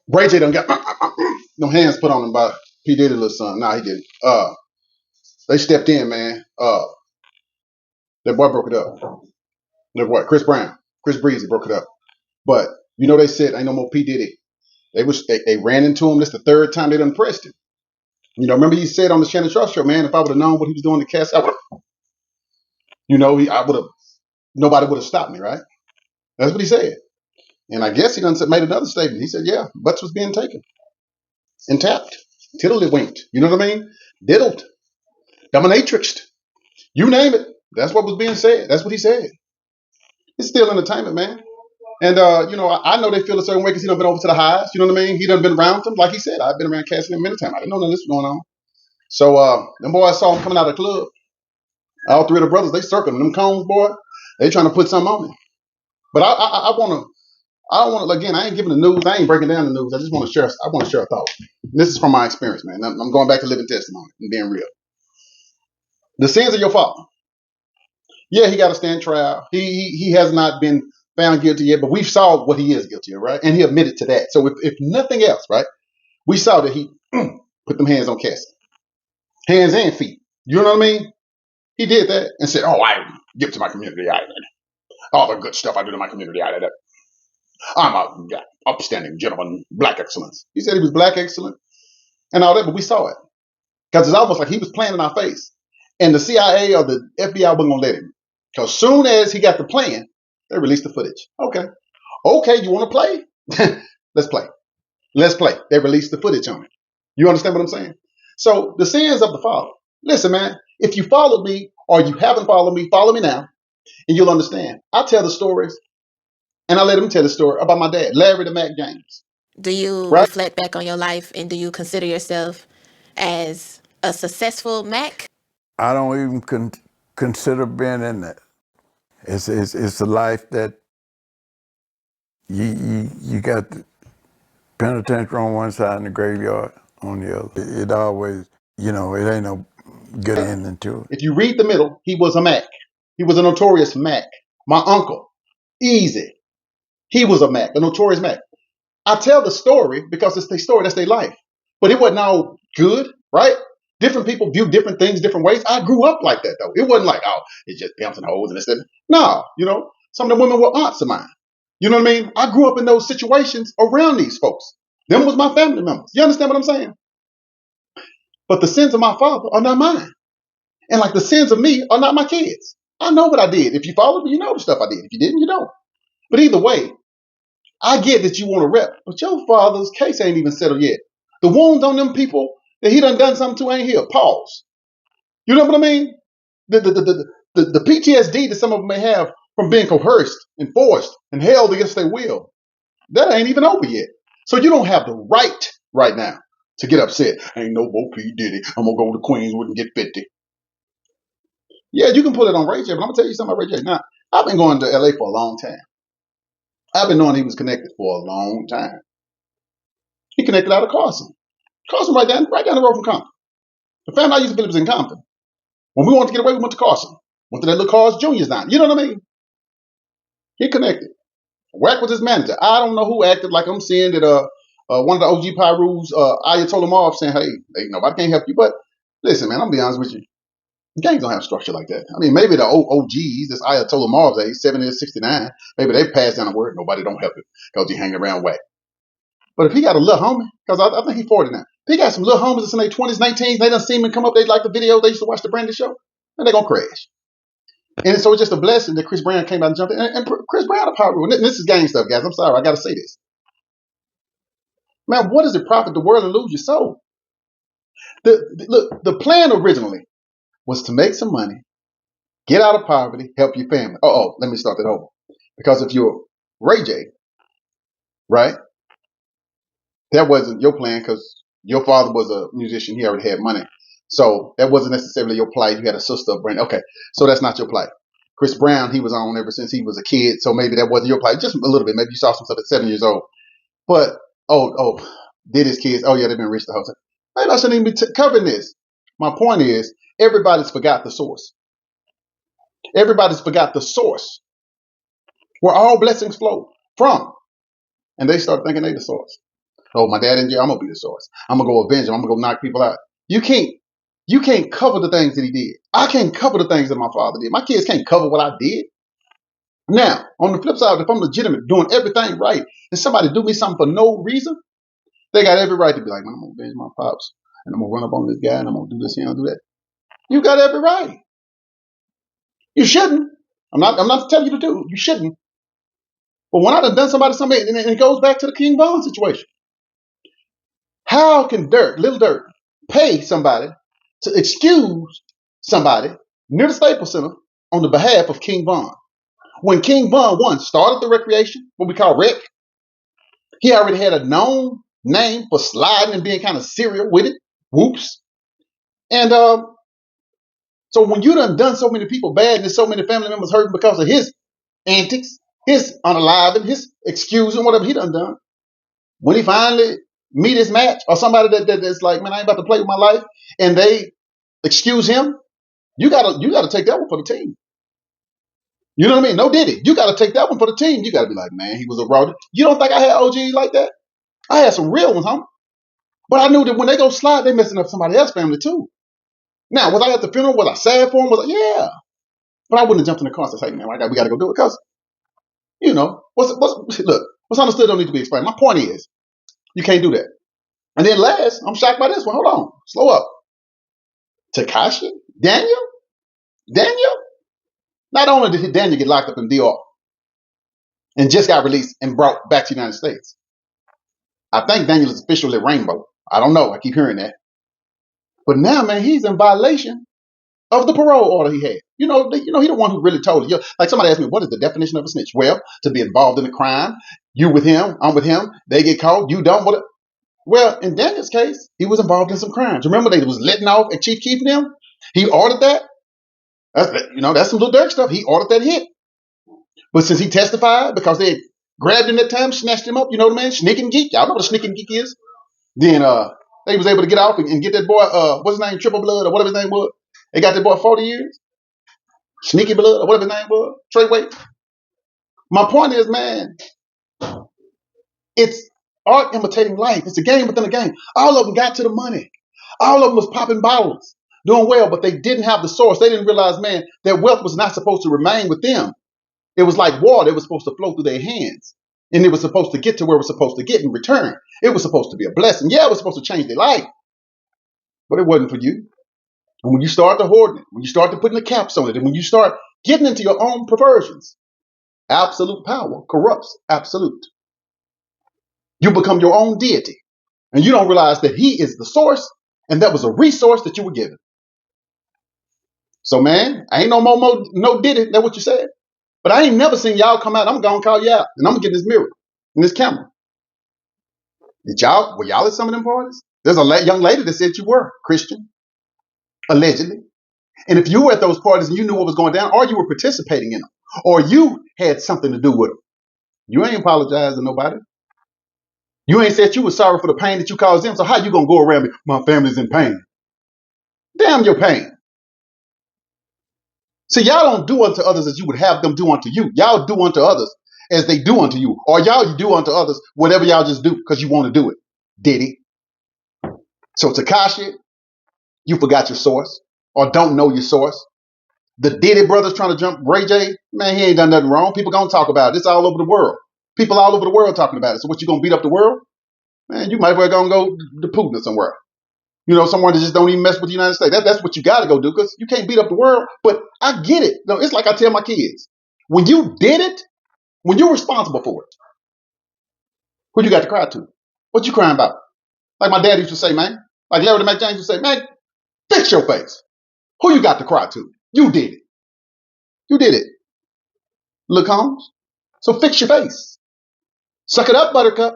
Ray J done got no hands put on him by P. Diddy little son. Nah, he didn't. They stepped in, man. That boy broke it up. That boy, Chris Brown, Chris Breezy broke it up. But you know they said ain't no more P. Diddy. They ran into him. This the third time they done pressed him. You know, remember he said on the Shannon Sharp show, man, if I would have known what he was doing to Cass, I would have, I would have, nobody would have stopped me, right? That's what he said. And I guess he done made another statement. He said, yeah, butts was being taken and tapped, tiddlywinked. You know what I mean? Diddled, dominatrixed. You name it. That's what was being said. That's what he said. It's still entertainment, man. And I know they feel a certain way because he done been over to the highs. You know what I mean? He done been around them. Like he said, I've been around Cassidy many times. I didn't know none of this was going on. So them boys saw him coming out of the club. All three of the brothers, they circling them cones, boy. They trying to put something on him. But I don't want to, again, I ain't giving the news. I ain't breaking down the news. I want to share a thought. This is from my experience, man. I'm going back to living testimony and being real. The sins of your father. Yeah, he got to stand trial. He has not been found guilty yet, but we saw what he is guilty of, right? And he admitted to that. So if nothing else, right, we saw that he put them hands on Cassie, hands and feet. You know what I mean? He did that and said, "Oh, I give to my community. All the good stuff I do to my community. I'm a upstanding gentleman, black excellence." He said he was black excellent and all that, but we saw it because it's almost like he was playing in our face, and the CIA or the FBI wasn't gonna let him. Because soon as he got the plan, they released the footage. Okay, you want to play? Let's play. Let's play. They released the footage on it. You understand what I'm saying? So the sins of the father. Listen, man, if you followed me or you haven't followed me, follow me now, and you'll understand. I tell the stories, and I let him tell the story about my dad, Larry The Mack James. Do you Right? reflect back on your life and do you consider yourself as a successful Mac? I don't even consider being in that. It's a life that you got the penitentiary on one side and the graveyard on the other. It always, it ain't no good ending to it. If you read the middle, he was a Mac. He was a notorious Mac. My uncle, Easy, he was a Mac, a notorious Mac. I tell the story because it's their story, that's their life. But it wasn't all good, right? Different people view different things different ways. I grew up like that though. It wasn't like, oh, it's just pimps and hoes and this. No, some of the women were aunts of mine. You know what I mean? I grew up in those situations around these folks. Them was my family members. You understand what I'm saying? But the sins of my father are not mine. And like the sins of me are not my kids. I know what I did. If you followed me, you know the stuff I did. If you didn't, you don't. But either way, I get that you want to rep, but your father's case ain't even settled yet. The wounds on them people that he done something to ain't here. Pause. You know what I mean? The PTSD that some of them may have from being coerced and forced and held against their will, that ain't even over yet. So you don't have the right now to get upset. Ain't no more P. Diddy. I'm going to go to Queenswood and get 50. Yeah, you can pull it on Ray J, but I'm going to tell you something about Ray J. Now, I've been going to LA for a long time. I've been knowing he was connected for a long time. He connected out of Carson. Carson right down the road from Compton. The family I used to live was in Compton. When we wanted to get away, we went to Carson. Went to that little Carl's Jr.'s down. You know what I mean? He connected. Wack was his manager. I don't know who acted like I'm saying that one of the OG Pyrus, Ayatollah Marv saying, hey, nobody can't help you. But listen, man, I'm gonna be honest with you. Gangs don't have structure like that. I mean, maybe the OGs, this Ayatollah Marv's age, 70 or 69, maybe they passed down the word, nobody don't help it because he hanging around Wack. But if he got a little homie, because I think he's 40 now. If he got some little homies that's in their 20s, 19s, they done seen him come up, they like the video, they used to watch the Brandon show, and they're going to crash. And so it's just a blessing that Chris Brown came out and jumped in. And Chris Brown, a power, and this is gang stuff, guys. I'm sorry, I got to say this. Man, what does it profit the world and lose your soul? Look, the plan originally was to make some money, get out of poverty, help your family. Let me start that over. Because if you're Ray J, right, that wasn't your plan because your father was a musician. He already had money. So that wasn't necessarily your plight. You had a sister of Brandon. Okay, so that's not your plight. Chris Brown, he was on ever since he was a kid. So maybe that wasn't your plight. Just a little bit. Maybe you saw some stuff at 7 years old. But, did his kids, oh yeah, they've been rich the whole time. Maybe I shouldn't even be covering this. My point is, everybody's forgot the source. Everybody's forgot the source where all blessings flow from. And they start thinking they the source. Oh, my dad in jail. I'm gonna be the source. I'm gonna go avenge him. I'm gonna go knock people out. You can't cover the things that he did. I can't cover the things that my father did. My kids can't cover what I did. Now, on the flip side, if I'm legitimate, doing everything right, and somebody do me something for no reason, they got every right to be like, man, I'm gonna avenge my pops, and I'm gonna run up on this guy, and I'm gonna do this here and do that. You got every right. You shouldn't. I'm not telling you to do. You shouldn't. But when I done somebody, and it goes back to the King Von situation. How can Lil Durk, pay somebody to excuse somebody near the Staples Center on the behalf of King Von? When King Von, one, started the recreation, what we call rec, he already had a known name for sliding and being kind of serial with it. Whoops. And so when you done so many people bad and there's so many family members hurting because of his antics, his unaliving, his excusing, whatever he done, when he finally meet his match or somebody that's like, man, I ain't about to play with my life, and they excuse him, you gotta take that one for the team. You know what I mean? No Diddy. You gotta take that one for the team. You gotta be like, man, he was a raw. You don't think I had OGs like that? I had some real ones, huh? But I knew that when they go slide, they messing up somebody else's family too. Now, was I at the funeral? Was I sad for him? Yeah. But I wouldn't have jumped in the car and said, hey man, we gotta go do it. Because, what's understood don't need to be explained. My point is, you can't do that. And then last, I'm shocked by this one. Hold on. Slow up. Tekashi? Daniel? Not only did Daniel get locked up in DR and just got released and brought back to the United States, I think Daniel is officially Rainbow. I don't know. I keep hearing that. But now, man, he's in violation of the parole order he had. He the one who really told it. Like somebody asked me, what is the definition of a snitch? Well, to be involved in a crime. You with him, I'm with him. They get caught. You don't. Well, in Daniel's case, he was involved in some crimes. Remember, they was letting off at Chief Keef and them? He ordered that. That's some Lil Durk stuff. He ordered that hit. But since he testified, because they grabbed him that time, snatched him up, you know what I mean? Sneak and geek. Y'all know what a sneak and geek is. Then they was able to get off and get that boy, what's his name, Triple Blood or whatever his name was. They got that boy 40 years. Sneaky Blood or whatever his name was. Trey Wait. My point is, man, it's art imitating life. It's a game within a game. All of them got to the money. All of them was popping bottles, doing well, but they didn't have the source. They didn't realize, man, their wealth was not supposed to remain with them. It was like water. It was supposed to flow through their hands. And it was supposed to get to where it was supposed to get in return. It was supposed to be a blessing. Yeah, it was supposed to change their life. But it wasn't for you. And when you start to hoard it, when you start to putting the caps on it, and when you start getting into your own perversions, absolute power corrupts absolute. You become your own deity. And you don't realize that he is the source, and that was a resource that you were given. So, man, I ain't no Diddy. That's what you said. But I ain't never seen y'all come out. I'm going to call you out. And I'm going to get this mirror and this camera. Were y'all at some of them parties? There's a young lady that said you were Christian, allegedly. And if you were at those parties and you knew what was going down, or you were participating in them, or you had something to do with them, you ain't apologized to nobody. You ain't said you were sorry for the pain that you caused them. So how you going to go around me? My family's in pain. Damn your pain. See, y'all don't do unto others as you would have them do unto you. Y'all do unto others as they do unto you. Or y'all do unto others whatever y'all just do because you want to do it. Diddy. So Tekashi, you forgot your source or don't know your source. The Diddy brothers trying to jump Ray J, man, he ain't done nothing wrong. People gonna talk about it. It's all over the world. People all over the world talking about it. So what, you gonna beat up the world? Man, you might as well go to Putin or somewhere. Somewhere that just don't even mess with the United States. That's what you got to go do, because you can't beat up the world. But I get it. No, it's like I tell my kids. When you did it, when you're responsible for it, who you got to cry to? What you crying about? Like my dad used to say, man. Like Larry The Mack James used to say, man, fix your face. Who you got to cry to? You did it. You did it. Look, Holmes. So fix your face. Suck it up, Buttercup.